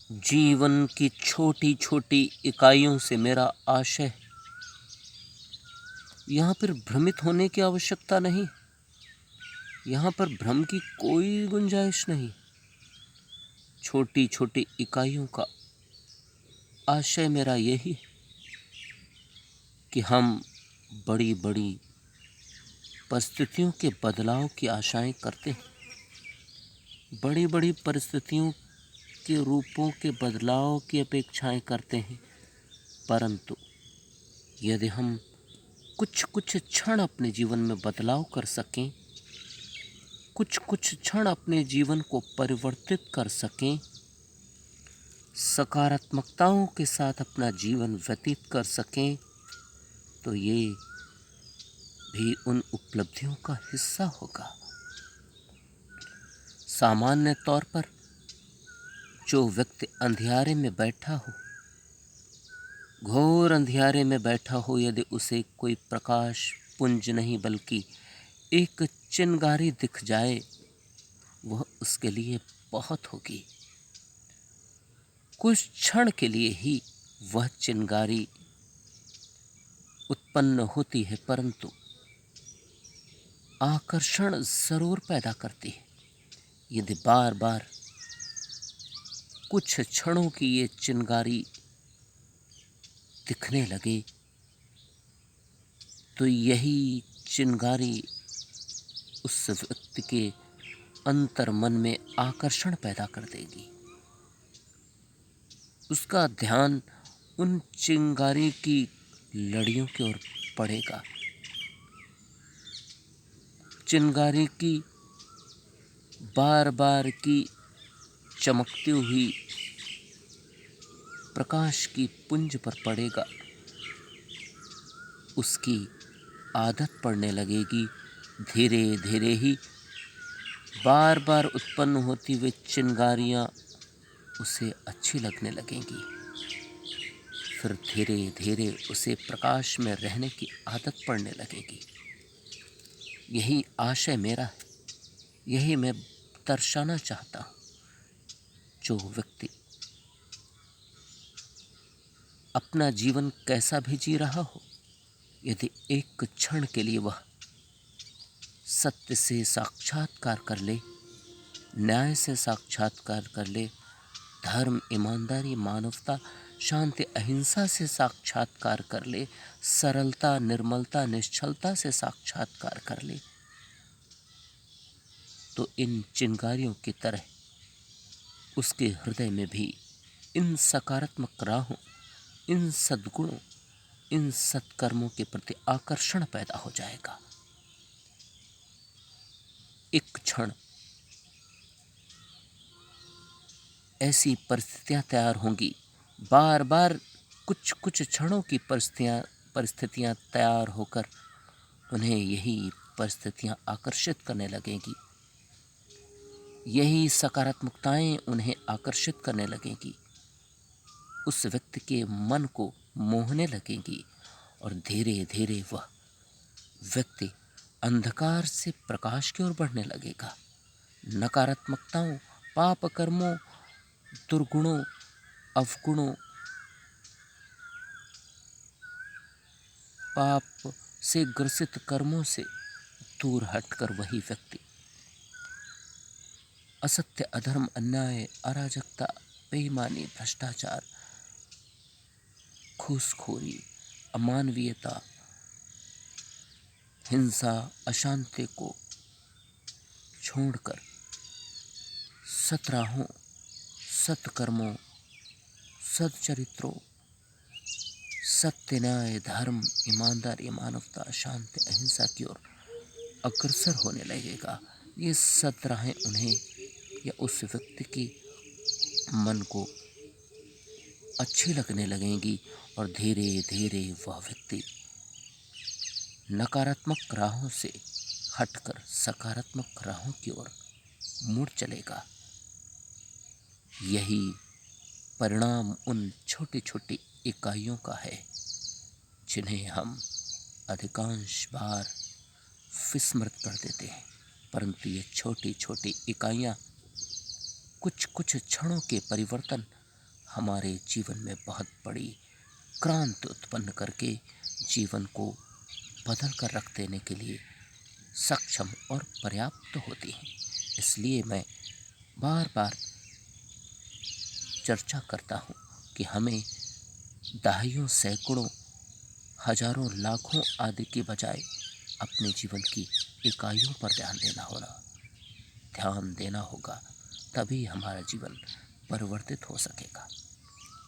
जीवन की छोटी छोटी इकाइयों से मेरा आशय। यहाँ पर भ्रमित होने की आवश्यकता नहीं, यहाँ पर भ्रम की कोई गुंजाइश नहीं। छोटी छोटी इकाइयों का आशय मेरा यही है कि हम बड़ी बड़ी परिस्थितियों के बदलाव की आशाएं करते हैं, बड़ी बड़ी परिस्थितियों के रूपों के बदलाव की अपेक्षाएं करते हैं। परंतु यदि हम कुछ कुछ क्षण अपने जीवन में बदलाव कर सकें, कुछ कुछ क्षण अपने जीवन को परिवर्तित कर सकें, सकारात्मकताओं के साथ अपना जीवन व्यतीत कर सकें, तो ये भी उन उपलब्धियों का हिस्सा होगा। सामान्य तौर पर जो व्यक्ति अंधियारे में बैठा हो, घोर अंधियारे में बैठा हो, यदि उसे कोई प्रकाश पुंज नहीं बल्कि एक चिंगारी दिख जाए, वह उसके लिए बहुत होगी। कुछ क्षण के लिए ही वह चिंगारी उत्पन्न होती है, परंतु आकर्षण जरूर पैदा करती है। यदि बार बार कुछ क्षणों की ये चिंगारी दिखने लगे, तो यही चिंगारी उस व्यक्ति के अंतर मन में आकर्षण पैदा कर देगी। उसका ध्यान उन चिंगारी की लड़ियों की ओर पड़ेगा। चिंगारी की बार बार की चमकती हुई प्रकाश की पुंज पर पड़ेगा। उसकी आदत पड़ने लगेगी। धीरे धीरे ही बार बार उत्पन्न होती हुई चिंगारियाँ उसे अच्छी लगने लगेंगी। फिर धीरे धीरे उसे प्रकाश में रहने की आदत पड़ने लगेगी। यही आशय मेरा है, यही मैं दर्शाना चाहता हूँ। जो व्यक्ति अपना जीवन कैसा भी जी रहा हो, यदि एक क्षण के लिए वह सत्य से साक्षात्कार कर ले, न्याय से साक्षात्कार कर ले, धर्म, ईमानदारी, मानवता, शांति, अहिंसा से साक्षात्कार कर ले, सरलता, निर्मलता, निश्चलता से साक्षात्कार कर ले, तो इन चिंगारियों की तरह उसके हृदय में भी इन सकारात्मक राहों, इन सद्गुणों, इन सत्कर्मों के प्रति आकर्षण पैदा हो जाएगा। एक क्षण ऐसी परिस्थितियां तैयार होंगी, बार बार कुछ कुछ क्षणों की परिस्थितियां तैयार होकर उन्हें यही परिस्थितियां आकर्षित करने लगेंगी। यही सकारात्मकताएं उन्हें आकर्षित करने लगेंगी, उस व्यक्ति के मन को मोहने लगेंगी, और धीरे धीरे वह व्यक्ति अंधकार से प्रकाश की ओर बढ़ने लगेगा। नकारात्मकताओं, पाप कर्मों, दुर्गुणों, अवगुणों, पाप से ग्रसित कर्मों से दूर हटकर वही व्यक्ति असत्य, अधर्म, अन्याय, अराजकता, बेईमानी, भ्रष्टाचार, घूसखोरी, अमानवीयता, हिंसा, अशांति को छोड़कर सतराहों, सत्कर्मों, सच्चरित्रों, सत्य, न्याय, धर्म, ईमानदारी, मानवता, शांति, अहिंसा की ओर अग्रसर होने लगेगा। ये सतराहें उन्हें या उस व्यक्ति के मन को अच्छी लगने लगेंगी, और धीरे धीरे वह व्यक्ति नकारात्मक राहों से हटकर सकारात्मक राहों की ओर मुड़ चलेगा। यही परिणाम उन छोटी छोटी इकाइयों का है जिन्हें हम अधिकांश बार विस्मृत कर देते हैं। परंतु ये छोटी छोटी इकाइयाँ कुछ कुछ क्षणों के परिवर्तन, हमारे जीवन में बहुत बड़ी क्रांति उत्पन्न करके जीवन को बदल कर रख देने के लिए सक्षम और पर्याप्त होती हैं। इसलिए मैं बार बार चर्चा करता हूँ कि हमें दहाइयों, सैकड़ों, हजारों, लाखों आदि के बजाय अपने जीवन की इकाइयों पर ध्यान देना होगा, तभी हमारा जीवन परिवर्तित हो सकेगा।